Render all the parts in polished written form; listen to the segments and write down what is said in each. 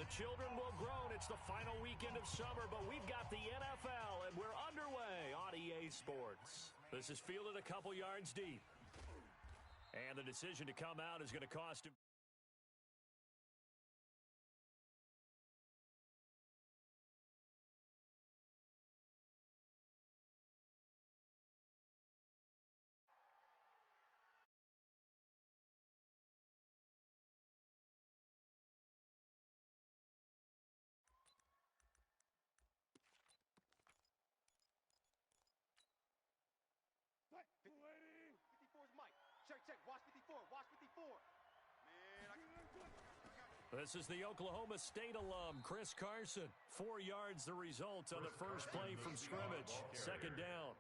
children will groan. It's the final weekend of summer, but we've got the NFL, and we're underway on EA Sports. This is fielded a couple yards deep. And the decision to come out is going to cost him. Lady. 54 is Mike. Check. Watch 54. Watch 54. Man, This is the Oklahoma State alum, Chris Carson. 4 yards the result on the first play from scrimmage. Second down.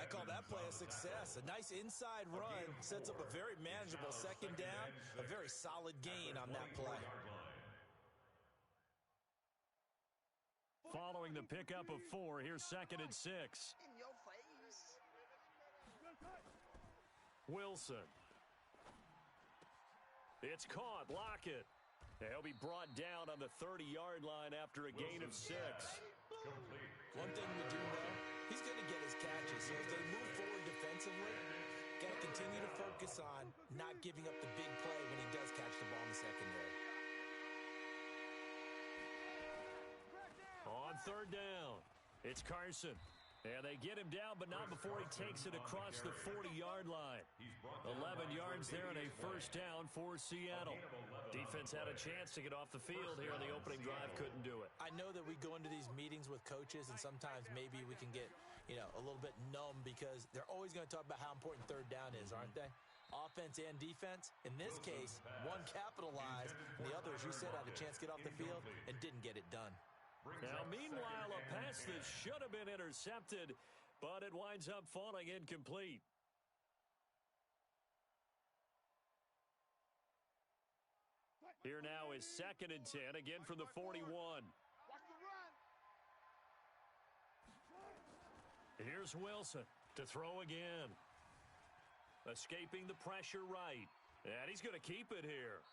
I call that play a success. A nice inside run sets up a very manageable second down, a very solid gain on that play. Following the pickup of 4, here's 2nd and 6. In your face. Wilson. It's caught. Lockett. He'll be brought down on the 30-yard line after a gain of 6. One thing we do know, he's going to get his catches. So if they move forward defensively, got to continue to focus on not giving up the big play when he does catch the ball in the secondary. On 3rd down, it's Carson. And they get him down, but not before he takes it across the 40-yard line. 11 yards there and a first down for Seattle. Defense had a chance to get off the field here on the opening drive, couldn't do it. I know that we go into these meetings with coaches, and sometimes maybe we can get, a little bit numb because they're always going to talk about how important 3rd down is, aren't they? Offense and defense. In this case, one capitalized, and the other, as you said, had a chance to get off the field and didn't get it done. Now, meanwhile, a pass that should have been intercepted, but it winds up falling incomplete. Here now is 2nd and 10, again from the 41. Here's Wilson to throw again. Escaping the pressure right. And he's going to keep it here.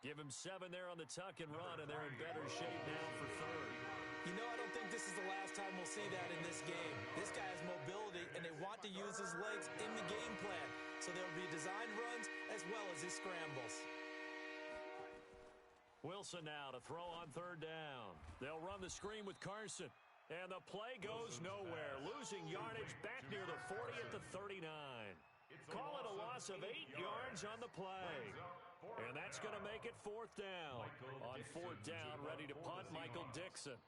Give him 7 there on the tuck and run, and they're in better shape now for 3rd. I don't think this is the last time we'll see that in this game. This guy has mobility, and they want to use his legs in the game plan. So there will be designed runs as well as his scrambles. Wilson now to throw on 3rd down. They'll run the screen with Carson. And the play goes nowhere. Losing yardage back near the 40 at the 39. Call it a loss of 8 yards on the play. And that's going to make it 4th down. On 4th down, ready to punt, Michael Dixon.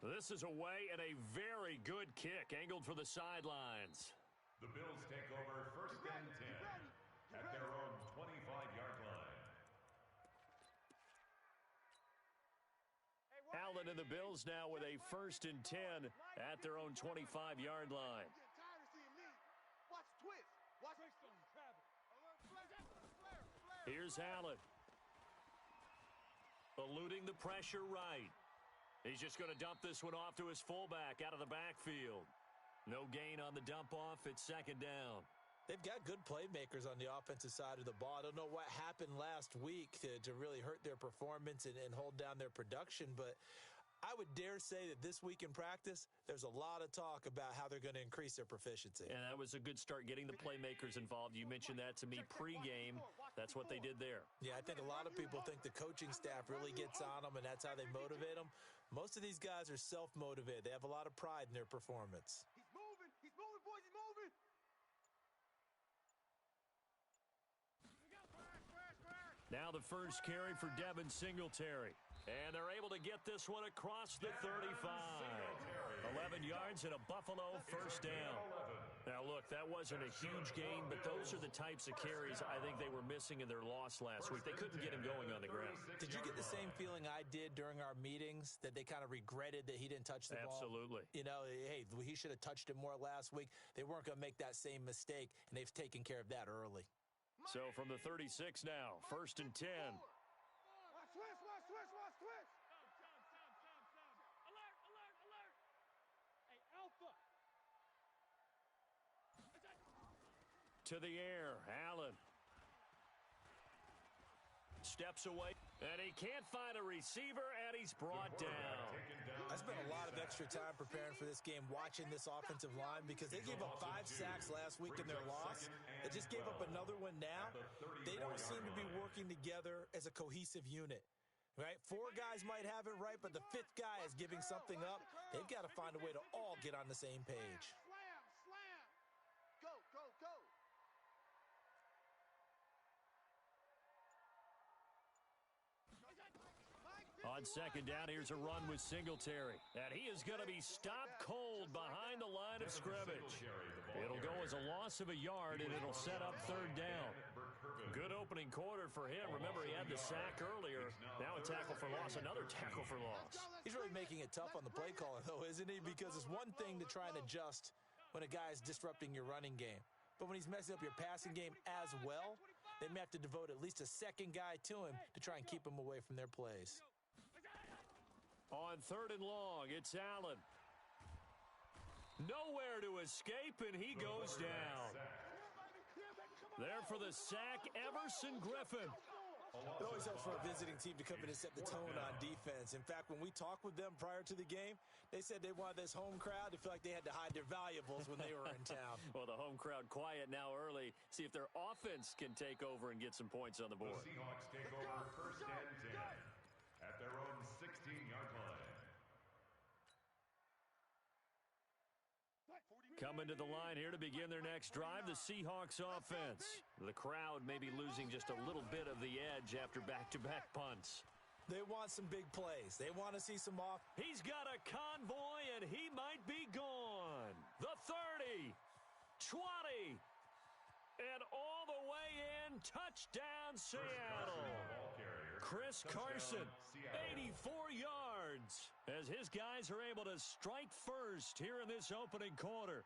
This is away and a very good kick, angled for the sidelines. The Bills take over 1st and 10 at their own 25-yard line. Allen and the Bills now with a 1st and 10 at their own 25-yard line. Here's Allen. Eluding the pressure right. He's just going to dump this one off to his fullback out of the backfield. No gain on the dump off. It's 2nd down. They've got good playmakers on the offensive side of the ball. I don't know what happened last week to really hurt their performance and hold down their production, but I would dare say that this week in practice, there's a lot of talk about how they're going to increase their proficiency. And that was a good start, getting the playmakers involved. You mentioned that to me pregame. That's what they did there. Yeah, I think a lot of people think the coaching staff really gets on them, and that's how they motivate them. Most of these guys are self-motivated. They have a lot of pride in their performance. He's moving, boys, he's moving. Now the first carry for Devin Singletary. And they're able to get this one across the 35. 11 yards and a Buffalo 1st down. Now, look, that wasn't a huge gain, but those are the types of carries I think they were missing in their loss last week. They couldn't get him going on the ground. Did you get the same feeling I did during our meetings, that they kind of regretted that he didn't touch the ball? Absolutely. Hey, he should have touched it more last week. They weren't going to make that same mistake, and they've taken care of that early. So from the 36 now, 1st and 10. Watch switch. Alert. Hey, Alpha. to the air. Allen steps away, and he can't find a receiver, and he's brought down. I spent a lot of extra time preparing for this game, watching this offensive line, because they gave up 5 sacks last week in their loss. They just gave up another one now. They don't seem to be working together as a cohesive unit, right? 4 guys might have it right, but the 5th guy is giving something up. They've got to find a way to all get on the same page. Slam, slam. Go, go, go. On second down, here's a run with Singletary. And he is going to be stopped cold behind the line of scrimmage. It'll go as a loss of a yard, and it'll set up third down. Good opening quarter for him. Remember, he had the sack earlier. Now a tackle for loss, another tackle for loss. He's really making it tough on the play caller, though, isn't he? Because it's one thing to try and adjust when a guy is disrupting your running game. But when he's messing up your passing game as well, they may have to devote at least a second guy to him to try and keep him away from their plays. On third and long, it's Allen. Nowhere to escape, and he goes down. There for the sack, Everson Griffin. It always helps for a visiting team to come in and set the tone on defense. In fact, when we talked with them prior to the game, they said they wanted this home crowd to feel like they had to hide their valuables when they were in town. Well, the home crowd quiet now early. See if their offense can take over and get some points on the board. The Seahawks take over first and 10 at their own 16-yard line. Coming to the line here to begin their next drive, the Seahawks offense. The crowd may be losing just a little bit of the edge after back-to-back punts. They want some big plays. They want to see some off. He's got a convoy, and he might be gone. The 30, 20, and all the way in. Touchdown, Seattle. Chris Carson, 84 yards, as his guys are able to strike first here in this opening quarter.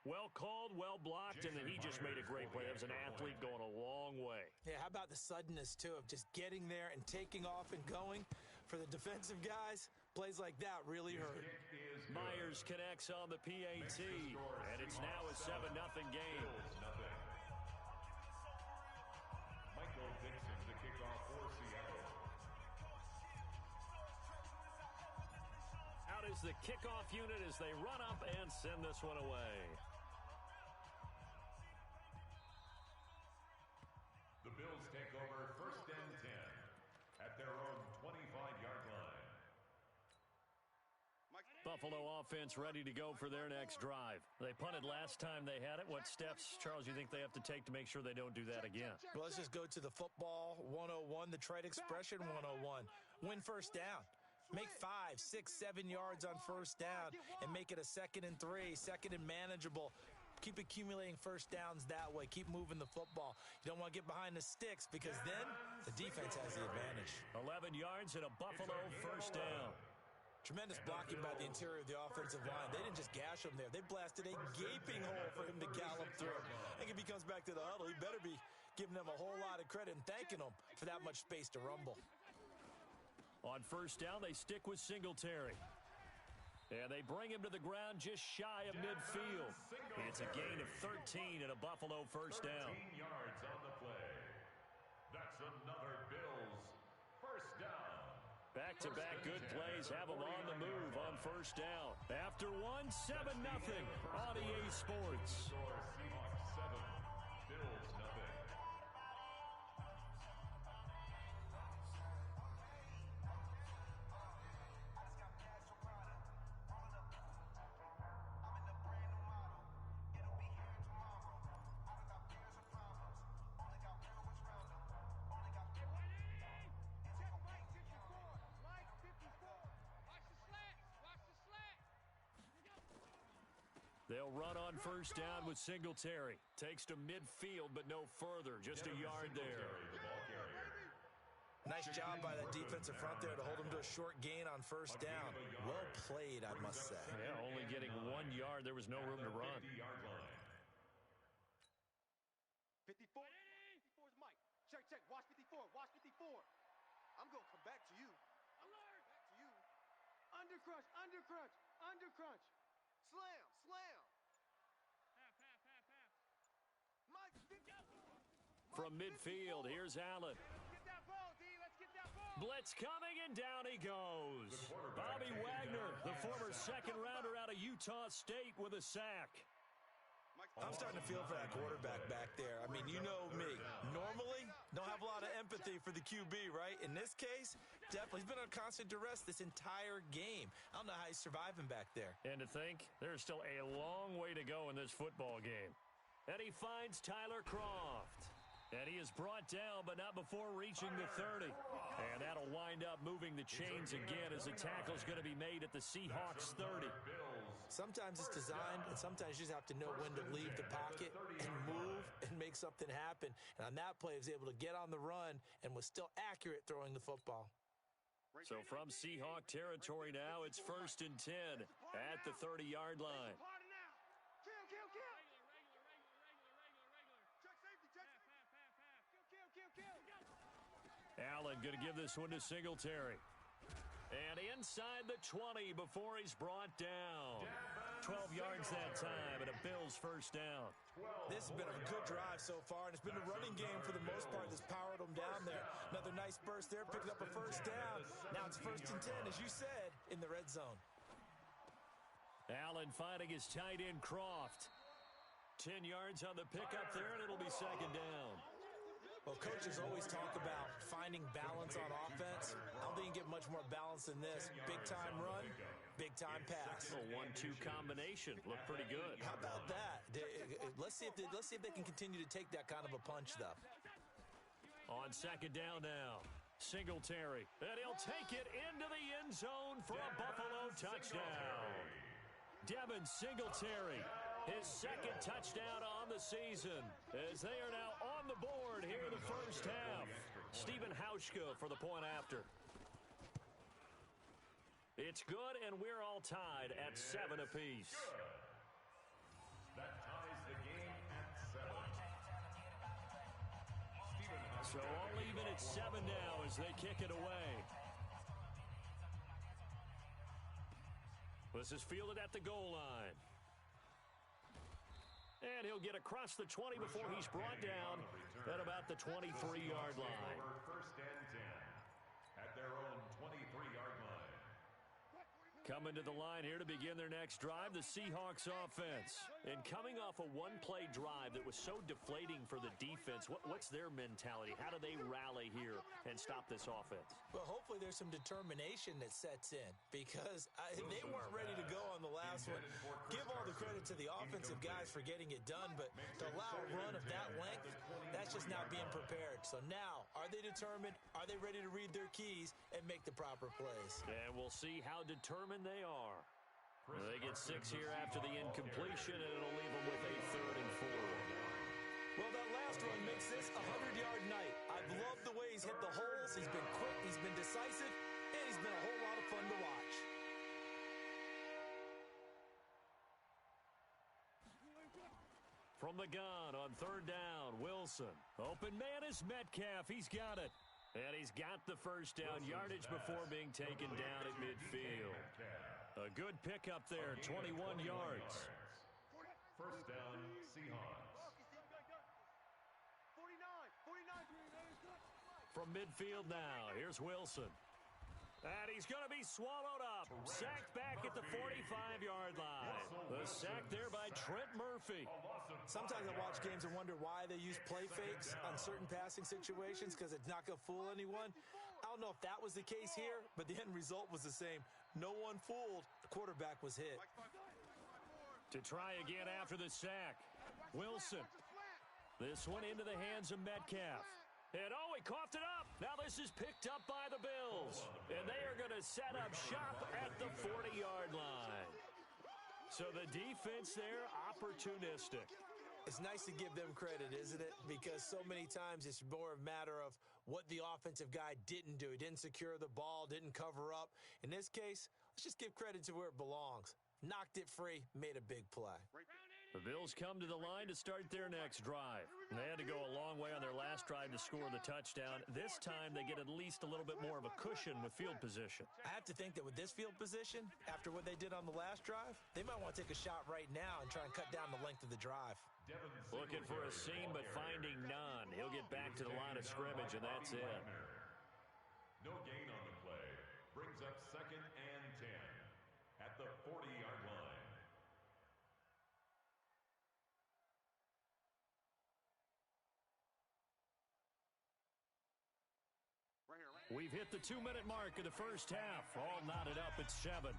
Well called, well blocked, and then he just made a great play. That was an athlete going a long way. Yeah, how about the suddenness, too, of just getting there and taking off and going? For the defensive guys, plays like that really hurt. Myers connects on the PAT, and it's now a 7-0 game. Michael Dixon to kick off for Seattle. Out is the kickoff unit as they run up and send this one away. The Bills take over first and 10 at their own 25-yard line. Buffalo offense ready to go for their next drive. They punted last time they had it. What steps, Charles, you think they have to take to make sure they don't do that again? Well, let's just go to the football 101, the trade expression 101. Win first down. Make 5, 6, 7 yards on first down and make it a 2nd and 3, 2nd and manageable. Keep accumulating first downs that way. Keep moving the football. You don't want to get behind the sticks because then the defense has the advantage. 11 yards and a Buffalo first down. Tremendous blocking by the interior of the offensive line. They didn't just gash him there. They blasted a gaping hole for him to gallop through. I think if he comes back to the huddle, he better be giving them a whole lot of credit and thanking them for that much space to rumble. On first down, they stick with Singletary. And they bring him to the ground just shy of midfield. It's a gain of 13 and a Buffalo first down. 13 yards on the play. That's another Bills first down. Back-to-back good plays have them on the move on first down. After one, 7-0 on EA Sports. Seahawks 7, Bills nothing. They'll run on first down with Singletary. Takes to midfield, but no further. Just a yard there. Nice job by that defensive front there to hold him to a short gain on first down. Well played, I must say. Yeah, only getting 1 yard. There was no room to run. 54. 54 is Mike. Check, check. Watch 54. Watch 54. I'm going to come back to you. Alert. Back to you. Undercrunch, undercrunch, undercrunch. Slam, slam. Half. Mike. From midfield, here's Allen. Blitz coming, and down he goes. Bobby Wagner, the former second-rounder out of Utah State, with a sack. I'm starting to feel for that quarterback back there. I mean, you know me. Normally, don't have a lot of empathy for the QB, right? In this case, definitely. He's been on constant duress this entire game. I don't know how he's surviving back there. And to think, there's still a long way to go in this football game. And he finds Tyler Kroft. And he is brought down, but not before reaching the 30. And that'll wind up moving the chains again as the tackle's going to be made at the Seahawks 30. Sometimes it's designed, and sometimes you just have to know when to leave the pocket and move and make something happen. And on that play, he was able to get on the run and was still accurate throwing the football. So from Seahawk territory now, it's 1st and 10 at the 30-yard line. Allen going to give this one to Singletary. And inside the 20 before he's brought down. 12 yards that time, and a Bills first down. This has been a good drive so far, and it's been a running game for the most part that's powered them down there. Another nice burst there, picking up a first down. Now it's 1st and 10, as you said, in the red zone. Allen finding his tight end, Kroft. 10 yards on the pickup there, and it'll be 2nd down. Well, coaches always talk about finding balance on offense. I don't think you can get much more balance than this. Big-time run, big-time pass. A 1-2 combination. Looked pretty good. How about that? Let's see if they can continue to take that kind of a punch, though. On 2nd down now, Singletary. And he'll take it into the end zone for a Buffalo touchdown. Devin Singletary, his 2nd touchdown on the season, as they are now on the board here in the first half. Stephen Hauschka for the point after. It's good, and we're all tied at 7 apiece. That ties the game at 7. So all even at 7 now as they kick it away. This is fielded at the goal line. And he'll get across the 20 before he's brought down at about the 23-yard line. 1st and 10 at their own 23-yard line. Coming to the line here to begin their next drive, the Seahawks offense. And coming off a one-play drive that was so deflating for the defense, what's their mentality? How do they rally here and stop this offense? Well, hopefully there's some determination that sets in, because they weren't ready to go on the last one. Give all the credit to the offensive guys for getting it done, but to allow a run of that length, that's just not being prepared. So now, are they determined? Are they ready to read their keys and make the proper plays? And we'll see how determined they are. They get 6 here after the incompletion, and it'll leave them with a 3rd and 4. Well, that last one makes this a 100-yard night. I've loved the way he's hit the holes. He's been quick, he's been decisive, and he's been a whole lot of fun to watch. From the gun on 3rd down, Wilson. Open man is Metcalf. He's got it. And he's got the first down, yardage before being taken down at midfield. A good pickup there, 21 yards. 1st down, Seahawks. From midfield now, here's Wilson. And he's going to be swallowed up. Sacked back at the 45-yard line. The sack there by Trent Murphy. Sometimes I watch games and wonder why they use play fakes on certain passing situations, because it's not going to fool anyone. I don't know if that was the case here, but the end result was the same. No one fooled. The quarterback was hit. To try again after the sack, Wilson. This one into the hands of Metcalf. And oh, he coughed it up. Now this is picked up by the Bills. And they are going to set up shop at the 40-yard line. So the defense there, opportunistic. It's nice to give them credit, isn't it? Because so many times it's more a matter of what the offensive guy didn't do. He didn't secure the ball, didn't cover up. In this case, let's just give credit to where it belongs. Knocked it free, made a big play. Right there. The Bills come to the line to start their next drive. They had to go a long way on their last drive to score the touchdown. This time, they get at least a little bit more of a cushion with field position. I have to think that with this field position, after what they did on the last drive, they might want to take a shot right now and try and cut down the length of the drive. Looking for a seam, but finding none. He'll get back to the line of scrimmage, and that's it. No gain on the play. Brings up 2nd and 10 at the 40-yard line. We've hit the 2-minute mark of the first half. All knotted up at 7.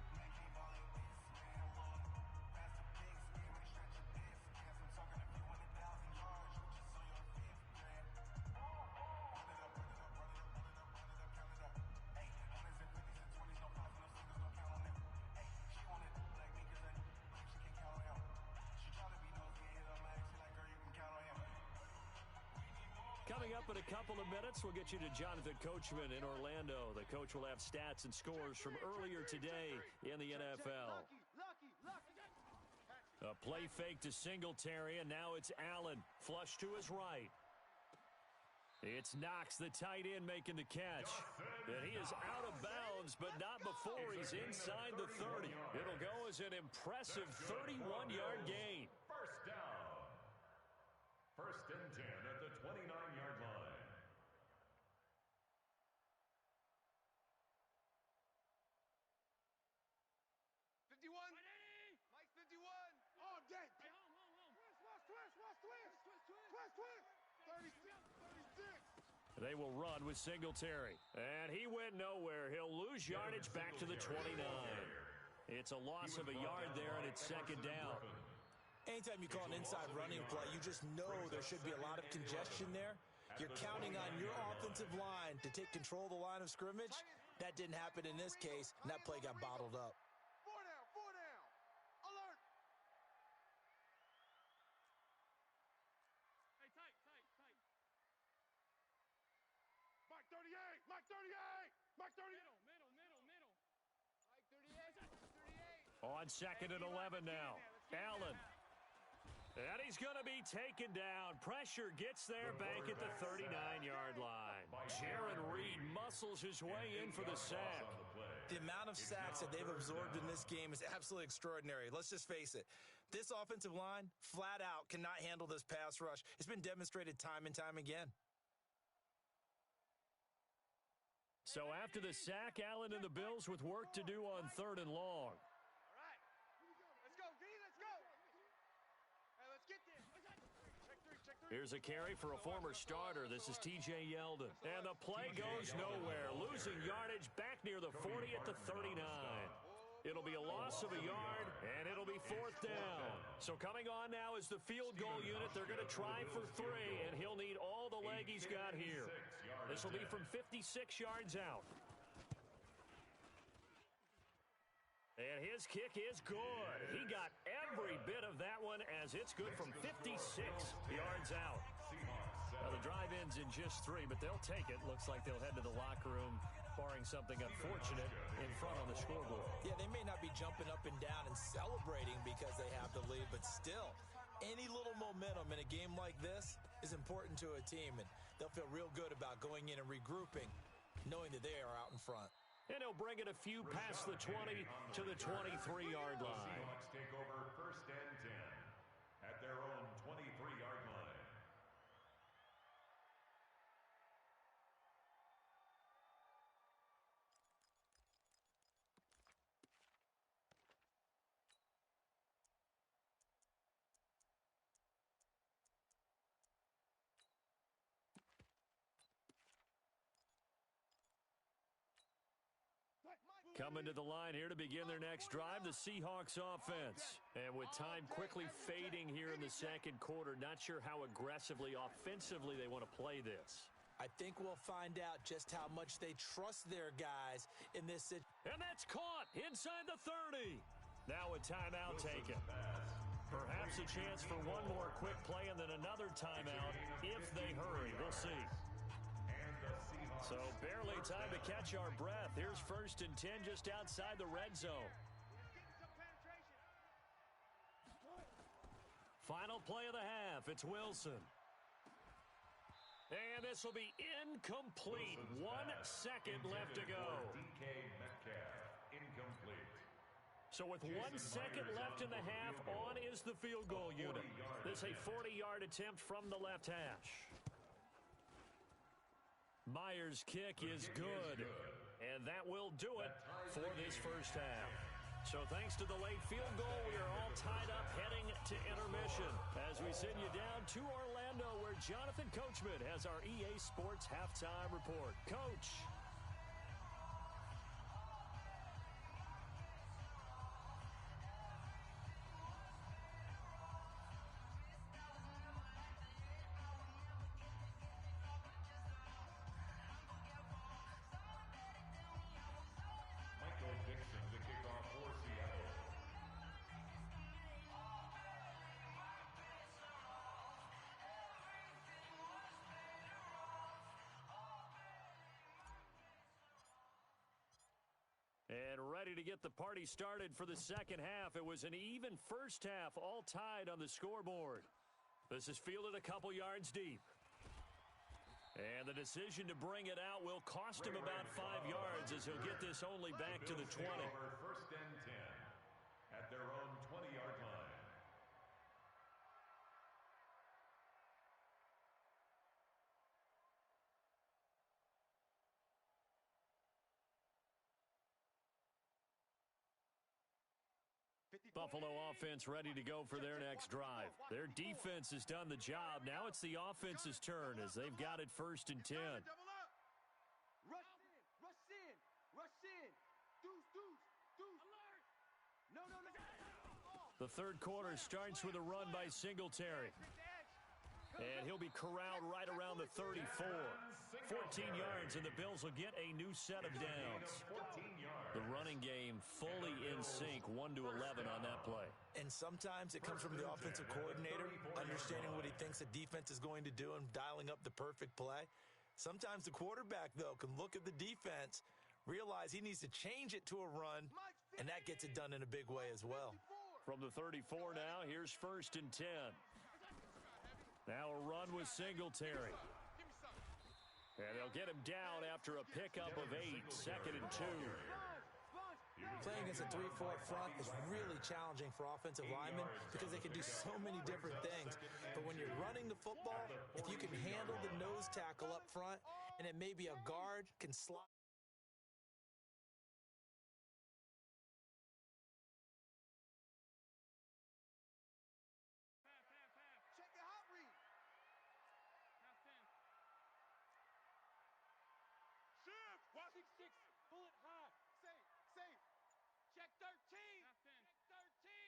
Coming up in a couple of minutes, we'll get you to Jonathan Coachman in Orlando. The coach will have stats and scores from earlier today in the NFL. A play fake to Singletary, and now it's Allen. Flush to his right. It's Knox, the tight end, making the catch. And he is out of bounds, but not before he's inside the 30. It'll go as an impressive 31-yard gain. First down. 1st and 10 at the 29-yard line. Mike's 51. All day. Twist. 36. They will run with Singletary. And he went nowhere. He'll lose yardage back to the 29. It's a loss of a yard there, and it's 2nd down. Anytime you call an inside running play, you just know there should be a lot of congestion there. You're counting on your offensive line to take control of the line of scrimmage. That didn't happen in this case, and that play got bottled up. 4 down. Alert. Hey, tight. Mike 38. Mike 38. Middle. Mike 38. On 2nd and 11 now. Allen. And he's going to be taken down. Pressure gets there back at the 39-yard line. Jaron Reed muscles his way in for the sack. The amount of sacks that they've absorbed in this game is absolutely extraordinary. Let's just face it. This offensive line, flat out, cannot handle this pass rush. It's been demonstrated time and time again. So after the sack, Allen and the Bills with work to do on 3rd and long. Here's a carry for a former starter. This is T.J. Yeldon. And the play goes nowhere. Losing yardage back near the 40 at the 39. It'll be a loss of a yard, and it'll be 4th down. So coming on now is the field goal unit. They're going to try for 3, and he'll need all the leg he's got here. This will be from 56 yards out. And his kick is good. He got every bit of that one as it's good from 56 yards out. Now the drive ends in just 3, but they'll take it. Looks like they'll head to the locker room, barring something unfortunate in front on the scoreboard. Yeah, they may not be jumping up and down and celebrating because they have the lead, but still, any little momentum in a game like this is important to a team, and they'll feel real good about going in and regrouping, knowing that they are out in front. And he'll bring it a few past the 20 to the 23-yard line. Seahawks take over 1st and 10 at their own 23-yard line. Coming to the line here to begin their next drive, the Seahawks offense. And with time quickly fading here in the 2nd quarter, not sure how aggressively, offensively they want to play this. I think we'll find out just how much they trust their guys in this situation. And that's caught inside the 30. Now a timeout taken. Perhaps a chance for one more quick play and then another timeout if they hurry. We'll see. So barely time to catch our breath. Here's 1st and 10 just outside the red zone. Final play of the half. It's Wilson. And this will be incomplete. 1 second left to go. DK Metcalf, incomplete. So with 1 second left in the half, on is the field goal unit. This a 40-yard attempt from the left hash. Myers' kick is good. And that will do it for this first half. So thanks to the late field goal, we are all tied up heading to intermission as we send you down to Orlando where Jonathan Coachman has our EA Sports halftime report. Coach. And ready to get the party started for the second half. It was an even first half, all tied on the scoreboard. This is fielded a couple yards deep. And the decision to bring it out will cost him about 5 yards as he'll get this only back to the 20. First and 10 at their own 20-yard line. Buffalo offense ready to go for their next drive. Their defense has done the job. Now it's the offense's turn as they've got it first and 10. Rush in, rush in, rush in. Deuce, deuce, deuce. Alert! No. The third quarter starts with a run by Singletary. And he'll be corralled right around the 34. 14 yards, and the Bills will get a new set of downs. The running game fully in sync, 1 to 11 on that play. And sometimes it comes from the offensive coordinator, understanding what he thinks the defense is going to do and dialing up the perfect play. Sometimes the quarterback, though, can look at the defense, realize he needs to change it to a run, and that gets it done in a big way as well. From the 34 now, here's first and 10. Now a run with Singletary. And they'll get him down after a pickup of 8, second and 2. Playing against a 3-4 front is really challenging for offensive linemen because they can do so many different things. But when you're running the football, if you can handle the nose tackle up front, and it may be a guard can slide. Check the hot read. Shift. Watch 6-6. Bullet high. Safe. Check 13. 13.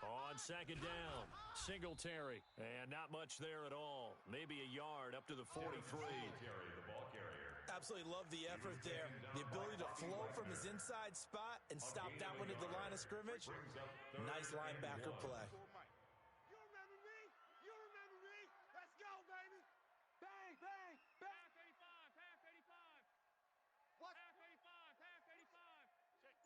On second down, Singletary. And not much there at all. Maybe a yard up to the 43. The ball carrier. Absolutely love the effort there. The ability to flow from his inside spot and stop that one at the line of scrimmage. Nice linebacker play. You remember me? You remember me? Let's go, baby. Bang, bang, bang. Half 85. What? Half 85. Check.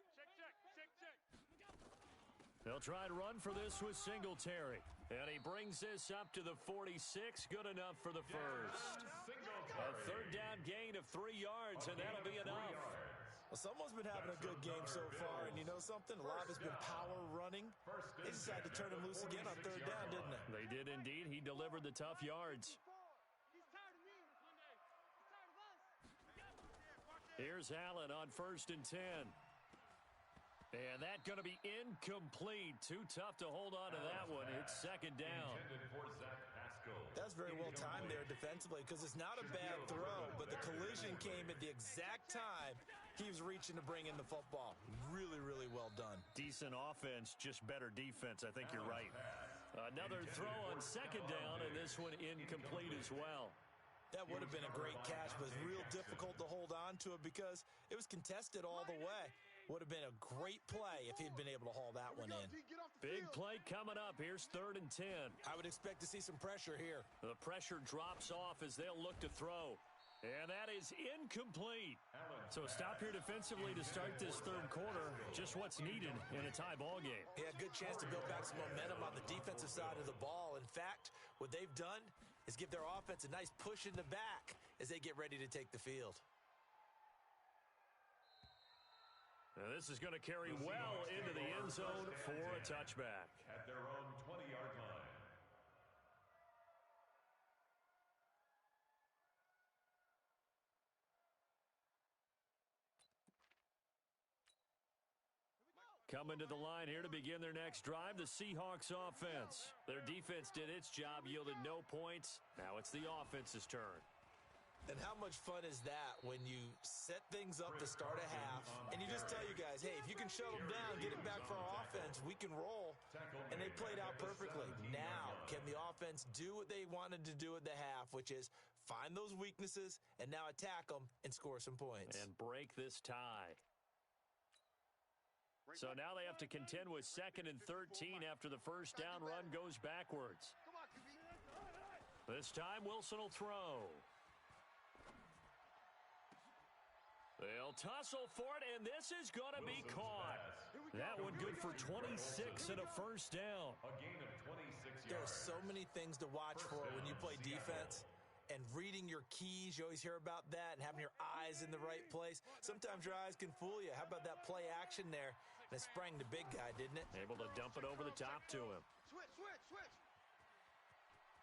They'll try and run for this with Singletary. And he brings this up to the 46. Good enough for the first. A third down gain of 3 yards, and that'll be enough. Well, someone's been having a good game so far, and you know something? A lot of it's been power running. They decided to turn him loose again on third down, didn't they? They did indeed. He delivered the tough yards. He's tired of me. He's tired of us. Here's Allen on first and 10. And that's going to be incomplete. Too tough to hold on to that one. It's second down. That's very well timed there defensively because it's not a bad throw, but the collision came at the exact time he was reaching to bring in the football. Really, really well done. Decent offense, just better defense. I think you're right. Another throw on second down, and this one incomplete as well. That would have been a great catch, but it's real difficult to hold on to it because it was contested all the way. Would have been a great play if he'd been able to haul that one in. Big play coming up. Here's third and 10. I would expect to see some pressure here. The pressure drops off as they'll look to throw. And that is incomplete. So stop here defensively to start this third quarter. Just what's needed in a tie ball game. Yeah, good chance to build back some momentum on the defensive side of the ball. In fact, what they've done is give their offense a nice push in the back as they get ready to take the field. Now this is going to carry well into the end zone for a touchback. At their own 20-yard line. Coming to the line here to begin their next drive, the Seahawks offense. Their defense did its job, yielded no points. Now it's the offense's turn. And how much fun is that when you set things up to start a half and you just tell you guys, hey, if you can shut them down, get it back for our offense, we can roll. And they played out perfectly. Now, can the offense do what they wanted to do at the half, which is find those weaknesses and now attack them and score some points. And break this tie. So now they have to contend with 2nd and 13 after the first down run goes backwards. This time Wilson will throw. They'll tussle for it, and this is going to be caught. That one good for 26 and a first down. A gain of 26 yards. There are so many things to watch for when you play defense. And reading your keys, you always hear about that, and having your eyes in the right place. Sometimes your eyes can fool you. How about that play action there? And it sprang the big guy, didn't it? Able to dump it over the top to him. Switch.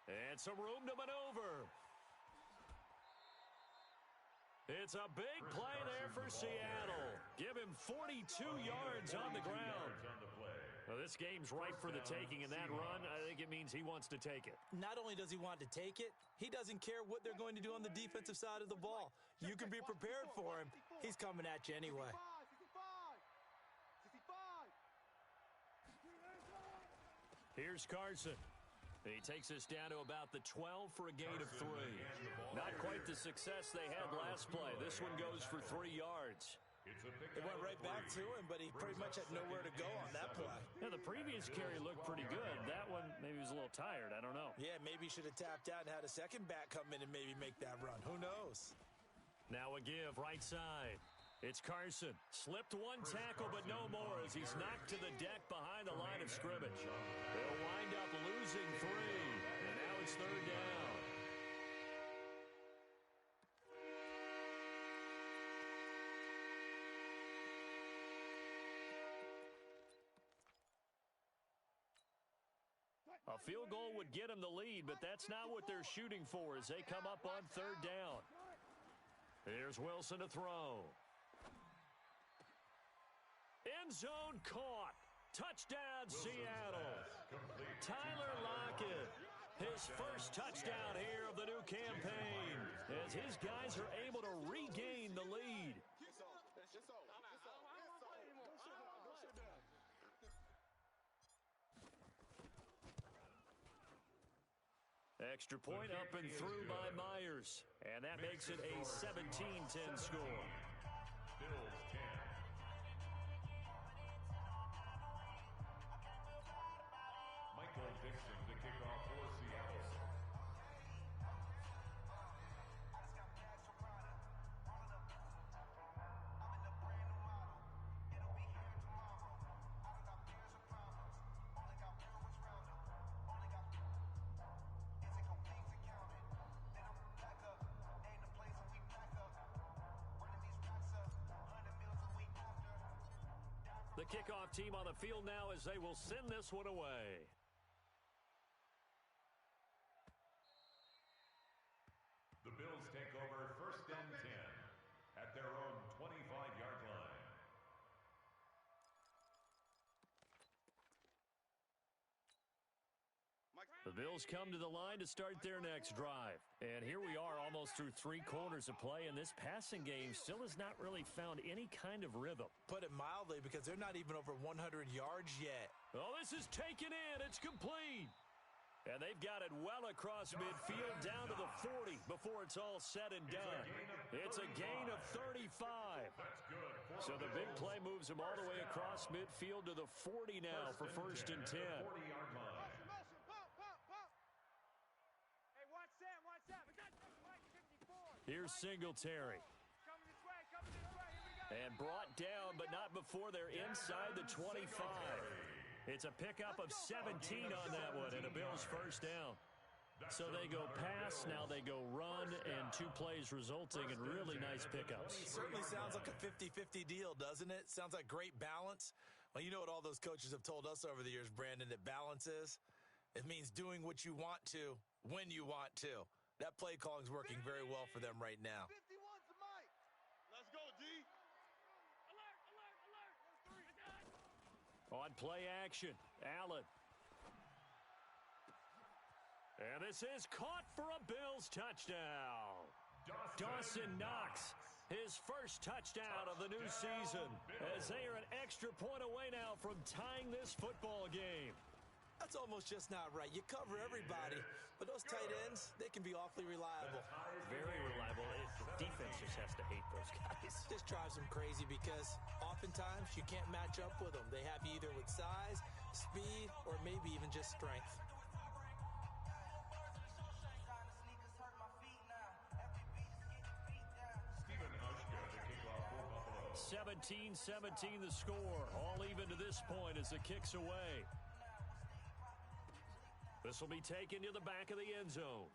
And some room to maneuver. It's a big play there for Seattle. Give him 42 yards on the ground. Well, this game's ripe for the taking, and that run, I think it means he wants to take it. Not only does he want to take it, he doesn't care what they're going to do on the defensive side of the ball. You can be prepared for him. He's coming at you anyway. 65. Here's Carson. He takes us down to about the 12 for a gain of 3. Not quite the success they had last play. This one goes for 3 yards. It went right back to him, but he pretty much had nowhere to go on that play. Now, the previous carry looked pretty good. That one, maybe he was a little tired. I don't know. Yeah, maybe he should have tapped out and had a second back come in and maybe make that run. Who knows? Now a give, right side. It's Carson. Slipped one tackle, but no more as he's knocked to the deck behind the line of scrimmage. They'll wind up losing 3, and now it's 3rd down. A field goal would get them the lead, but that's not what they're shooting for as they come up on 3rd down. Here's Wilson to throw. End zone caught. Touchdown, Seattle. Tyler Lockett, his first touchdown here of the new campaign as his guys are able to regain the lead. Extra point up and through by Myers, and that makes it a 17-10 score. Bills 10. Michael Dixon to kick off for Seattle. The kickoff team on the field now as they will send this one away. The Bills take over 1st and 10 at their own 25-yard line. The Bills come to the line to start their next drive. And here we are almost through 3 quarters of play, and this passing game still has not really found any kind of rhythm. Put it mildly, because they're not even over 100 yards yet. Oh, this is taken in. It's complete. And they've got it well across midfield down to the 40 before it's all said and done. It's a gain of 35. So the big play moves them all the way across midfield to the 40 now for 1st and 10. 40-yard line. Hey, watch that. We got Mike 54. Here's Singletary. And brought down, but not before they're inside the 25. It's a pickup of 17 on that one, and a Bills first down. So they go pass, now they go run, and 2 plays resulting in really nice pickups. It certainly sounds like a 50-50 deal, doesn't it? Sounds like great balance. Well, you know what all those coaches have told us over the years, Brandon, that balance is? It means doing what you want to when you want to. That play calling is working very well for them right now. 51's the mic. Let's go, D. On play action, Allen. And this is caught for a Bills touchdown. Dawson Knox, his first touchdown of the new season, as they are an extra point away now from tying this football game. That's almost just not right. You cover everybody, but those tight ends, they can be awfully reliable. Very reliable. The defense just has to hate those guys. This drives them crazy because oftentimes you can't match up with them. They have you either with size, speed, or maybe even just strength. 17-17 the score. All even to this point as the kick's away. This will be taken to the back of the end zone.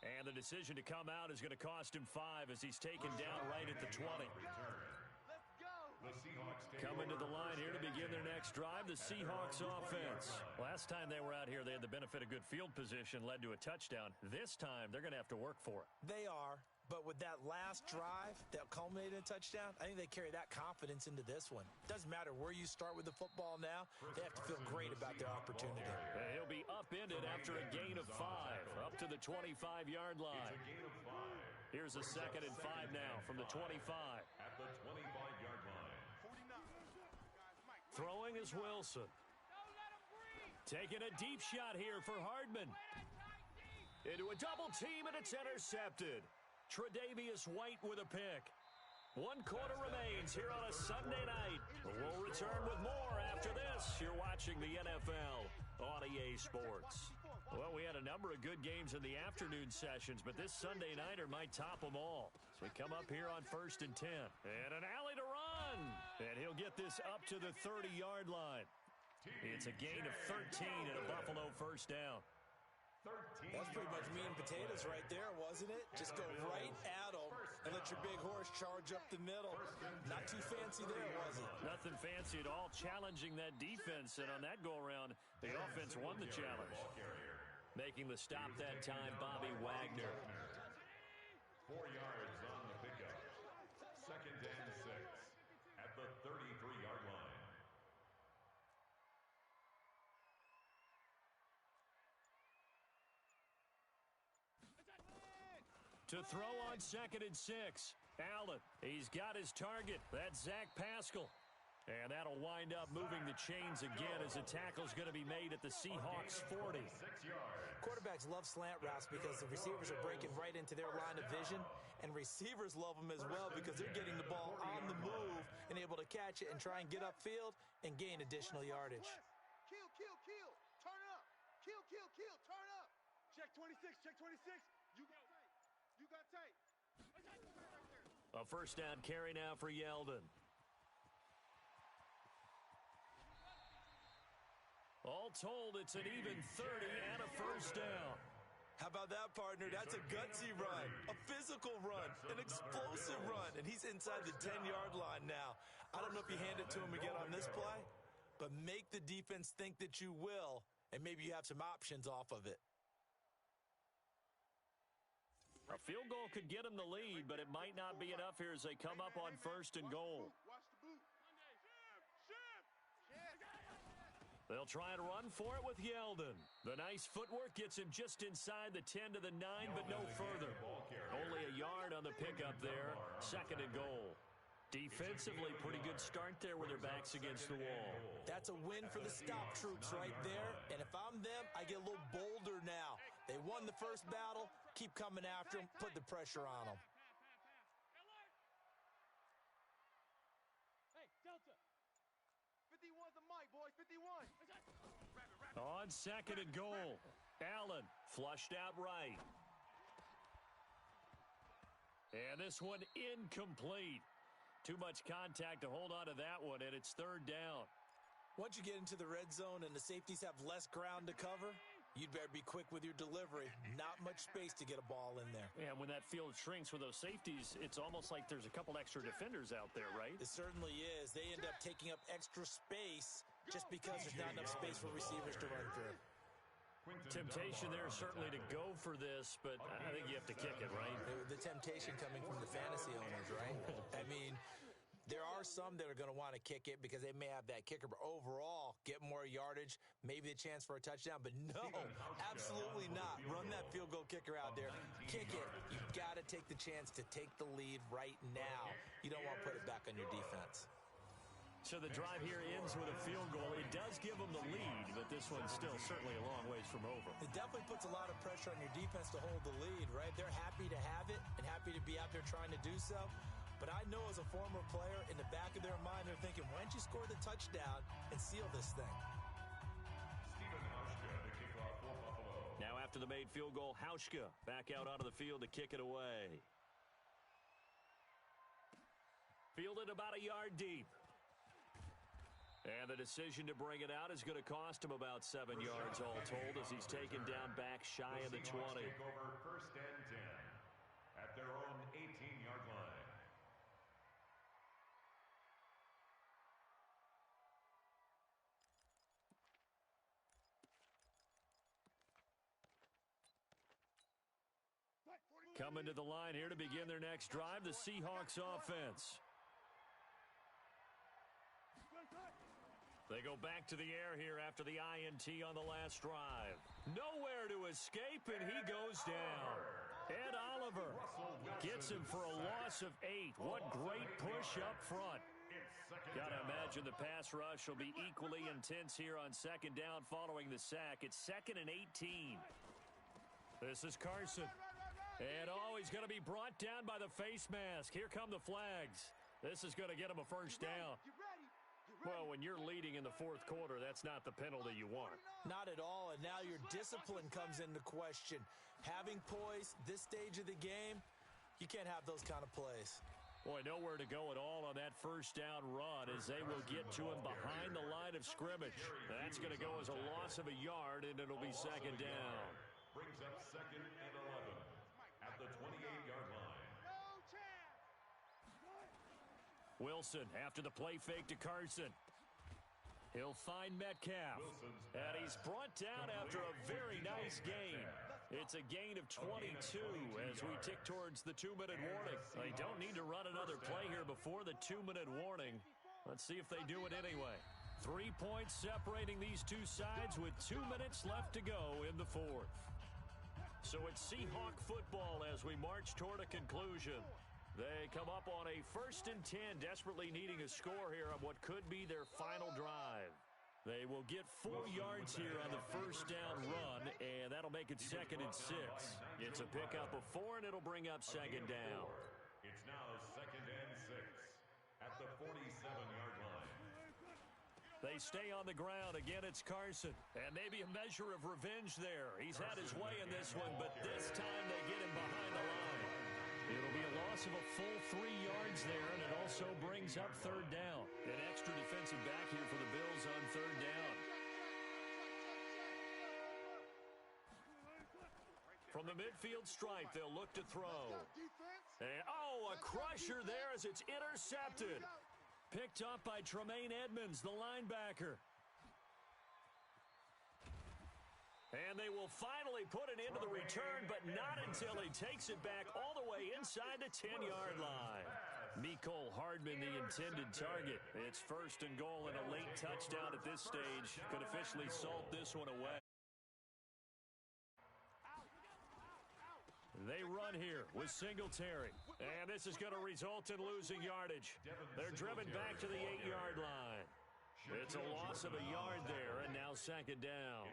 And the decision to come out is going to cost him 5 as he's taken down right at the 20. Coming to the line here to begin their next drive, the Seahawks offense. Last time they were out here, they had the benefit of good field position, led to a touchdown. This time, they're going to have to work for it. They are, but with that last drive that culminated in a touchdown, I think they carry that confidence into this one. Doesn't matter where you start with the football now, they have to feel great about their opportunity. He'll be upended after a gain of 5, up to the 25-yard line. Here's a 2nd and 5 now from the 25. At the 25-yard line. Throwing is Wilson. Taking a deep shot here for Hardman. Into a double team, and it's intercepted. Tre'Davious White with a pick. 1 quarter remains here on a Sunday night. We'll return with more after this. You're watching the NFL on EA Sports. Well, we had a number of good games in the afternoon sessions, but this Sunday nighter might top them all. So we come up here on 1st and 10. And an alley to run. And he'll get this up to the 30-yard line. It's a gain of 13 and a Buffalo first down. That's pretty much meat and potatoes right there, wasn't it? Just go right at them and let your big horse charge up the middle. Not too fancy there, was it? Nothing fancy at all, challenging that defense. And on that go-around, the offense won the challenge. Making the stop that time, Bobby Wagner. 4 yards on the pickup. 2nd and 6 at the 33-yard line. To throw on 2nd and 6. Allen, he's got his target. That's Zach Pascal. And that'll wind up moving the chains again as a tackle's going to be made at the Seahawks 40. Quarterbacks love slant routes because the receivers are breaking right into their line of vision, and receivers love them as well because they're getting the ball on the move and able to catch it and try and get upfield and gain additional yardage. Kill, kill, kill. Turn up. Kill, kill, kill. Turn up. Check 26. Check 26. You got tight. You got tight. A first down carry now for Yeldon. All told, it's an even 30 and a first down. How about that, partner? That's a gutsy run, a physical run, an explosive run, and he's inside the 10-yard line now. I don't know if you hand it to him again on this play, but make the defense think that you will, and maybe you have some options off of it. A field goal could get them the lead, but it might not be enough here as they come up on 1st and goal. Watch the boot. They'll try and run for it with Yeldon. The nice footwork gets him just inside the 10 to the 9, but no further. Only a yard on the pickup there. 2nd and goal. Defensively, pretty good start there with their backs against the wall. That's a win for the stop troops right there. And if I'm them, I get a little bolder now. They won the first battle. Keep coming after them. Put the pressure on them. Hey, Delta. 51's the mic, boys. 51. On 2nd and goal. Allen flushed out right. And this one incomplete. Too much contact to hold on to that one, and it's third down. Once you get into the red zone and the safeties have less ground to cover, you'd better be quick with your delivery. Not much space to get a ball in there. And when that field shrinks with those safeties, it's almost like there's a couple extra defenders out there, right? It certainly is. They end up taking up extra space just because there's not enough space for receivers to run through. Temptation there certainly to go for this, but I think you have to kick it, right? The temptation coming from the fantasy owners, right? I mean, there are some that are going to want to kick it because they may have that kicker, but overall, get more yardage, maybe a chance for a touchdown. But no, absolutely not. Run that field goal kicker out there. Kick it. You've got to take the chance to take the lead right now. You don't want to put it back on your defense. So the drive here ends with a field goal. It does give them the lead, but this one's still certainly a long ways from over. It definitely puts a lot of pressure on your defense to hold the lead, right? They're happy to have it and happy to be out there trying to do so. But I know as a former player, in the back of their mind, they're thinking, why don't you score the touchdown and seal this thing? Now after the made field goal, Hauschka back out onto the field to kick it away. Fielded about a yard deep. And the decision to bring it out is going to cost him about 7 yards all told as he's taken down back shy of the 20. Take over first and 10 at their own 18-yard line. Coming to the line here to begin their next drive, the Seahawks offense. They go back to the air here after the INT on the last drive. Nowhere to escape, and he goes down. Ed Oliver gets him for a loss of 8. What great push up front. Got to imagine the pass rush will be equally intense here on second down following the sack. It's 2nd and 18. This is Carson. And he's going to be brought down by the face mask. Here come the flags. This is going to get him a first down. Well, when you're leading in the fourth quarter, that's not the penalty you want. Not at all, and now your discipline comes into question. Having poise, this stage of the game, you can't have those kind of plays. Boy, nowhere to go at all on that first down run as they will get to him behind the line of scrimmage. That's going to go as a loss of a yard, and it'll be second down. Brings up 2nd and 11 at the 28-yard line. Wilson after the play fake to Carson. He'll find Metcalf. And he's brought down after a very nice gain. It's a gain of 22 as we tick towards the 2-minute warning. They don't need to run another play here before the 2-minute warning. Let's see if they do it anyway. 3 points separating these two sides with 2 minutes left to go in the fourth. So it's Seahawk football as we march toward a conclusion. They come up on a 1st and 10, desperately needing a score here on what could be their final drive. They will get 4 yards here on the first down run, and that'll make it 2nd and 6. It's a pickup of 4, and it'll bring up second down. It's now 2nd and 6 at the 47-yard line. They stay on the ground. Again, it's Carson. And maybe a measure of revenge there. He's had his way in this one, but this time they get him behind the line. It'll be a loss of a full 3 yards there, and it also brings up third down. An extra defensive back here for the Bills on third down. From the midfield stripe, they'll look to throw. And, a crusher there as it's intercepted. Picked up by Tremaine Edmonds, the linebacker. And they will finally put it into the return, but not until he takes it back all the way inside the 10-yard line. Mecole Hardman, the intended target. It's 1st and goal, and a late touchdown at this stage could officially salt this one away. They run here with Singletary. And this is going to result in losing yardage. They're driven back to the 8-yard line. It's a loss of a yard there, and now second down.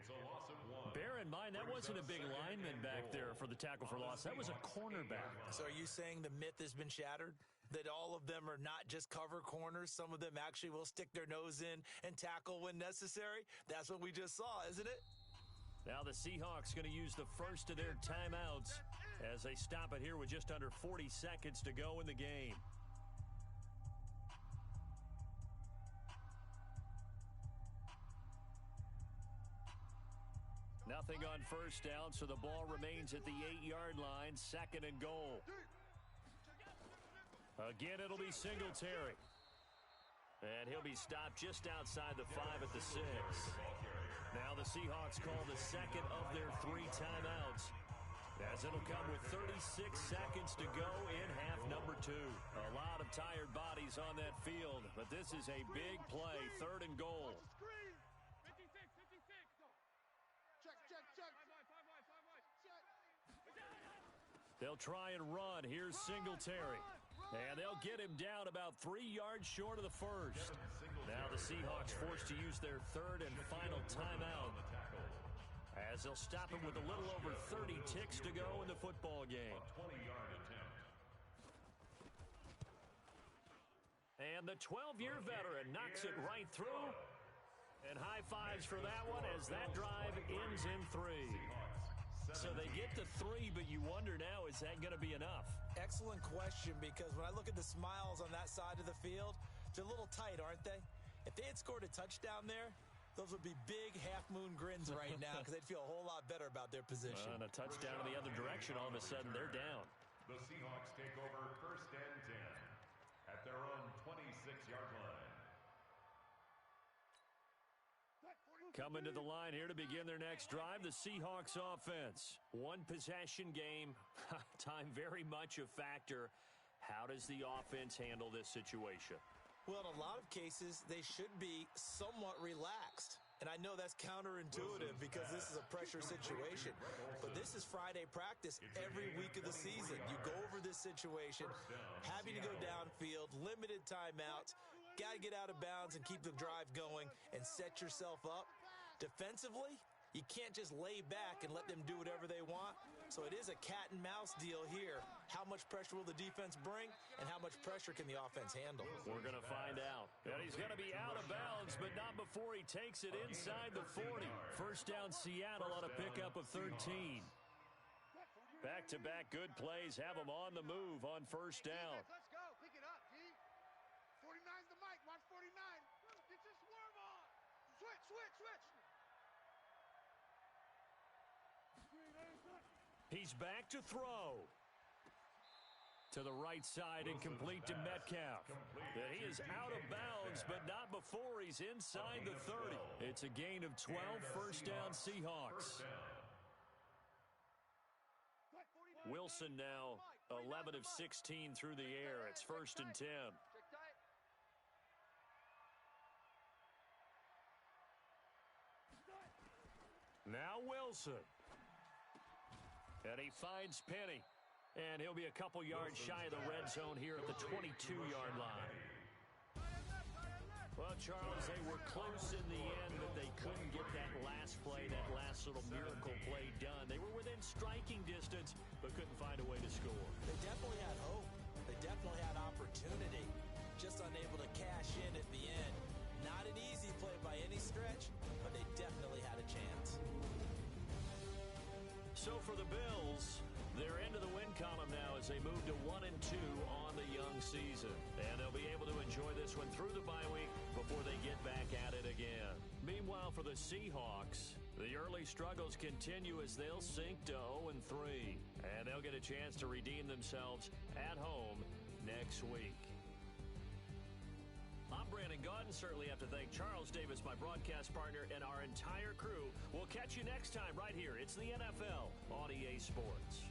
Bear in mind, that wasn't a big lineman back there for the tackle for loss. That was a cornerback. So are you saying the myth has been shattered? That all of them are not just cover corners? Some of them actually will stick their nose in and tackle when necessary? That's what we just saw, isn't it? Now the Seahawks going to use the first of their timeouts as they stop it here with just under 40 seconds to go in the game. Nothing on first down, so the ball remains at the 8-yard line, 2nd and goal. Again, it'll be Singletary. And he'll be stopped just outside the 5 at the 6. Now the Seahawks call the second of their 3 timeouts, as it'll come with 36 seconds to go in half number 2. A lot of tired bodies on that field, but this is a big play, 3rd and goal. They'll try and run. Here's Singletary. And they'll get him down about 3 yards short of the first. Now the Seahawks forced to use their 3rd and final timeout, as they'll stop him with a little over 30 ticks to go in the football game. 20-yard attempt. And the 12-year veteran knocks it right through. And high fives for that one as that drive ends in 3. So they get to 3, but you wonder now, is that going to be enough? Excellent question, because when I look at the smiles on that side of the field, they're a little tight, aren't they? If they had scored a touchdown there, those would be big half-moon grins right now, because they'd feel a whole lot better about their position. And a touchdown in the other direction, all of a sudden they're down. The Seahawks take over 1st and 10 at their own 26-yard line. Coming to the line here to begin their next drive, the Seahawks offense. 1 possession game. Time very much a factor. How does the offense handle this situation? Well, in a lot of cases, they should be somewhat relaxed. And I know that's counterintuitive because this is a pressure situation. But this is Friday practice every week of the season. You go over this situation, having to go downfield, limited timeouts, got to get out of bounds and keep the drive going and set yourself up. Defensively, you can't just lay back and let them do whatever they want. So it is a cat and mouse deal here. How much pressure will the defense bring, and how much pressure can the offense handle? We're going to find out. And he's going to be out of bounds, but not before he takes it inside the 40. First down Seattle on a pickup of 13. Back-to-back good plays have them on the move on first down. Let's go. Pick it up, D. 49's the mic. Watch 49. Get your swerve on. Switch. He's back to throw. To the right side and complete to Metcalf. And he is out of bounds, but not before he's inside the 30. It's a gain of 12, first down Seahawks. Wilson now 11 of 16 through the air. It's 1st and 10. Now Wilson. And he finds Penny. And he'll be a couple yards shy of the red zone here at the 22-yard line. Well, Charles, they were close in the end, but they couldn't get that last play, that last little miracle play done. They were within striking distance, but couldn't find a way to score. They definitely had hope. They definitely had opportunity. Just unable to cash in at the end. Not an easy play by any stretch, but they definitely had a chance. So for the Bills, they're into the win column now as they move to 1-2 on the young season. And they'll be able to enjoy this one through the bye week before they get back at it again. Meanwhile, for the Seahawks, the early struggles continue as they'll sink to 0-3. And they'll get a chance to redeem themselves at home next week. I'm Brandon Gaudin. Certainly have to thank Charles Davis, my broadcast partner, and our entire crew. We'll catch you next time right here. It's the NFL on EA Sports.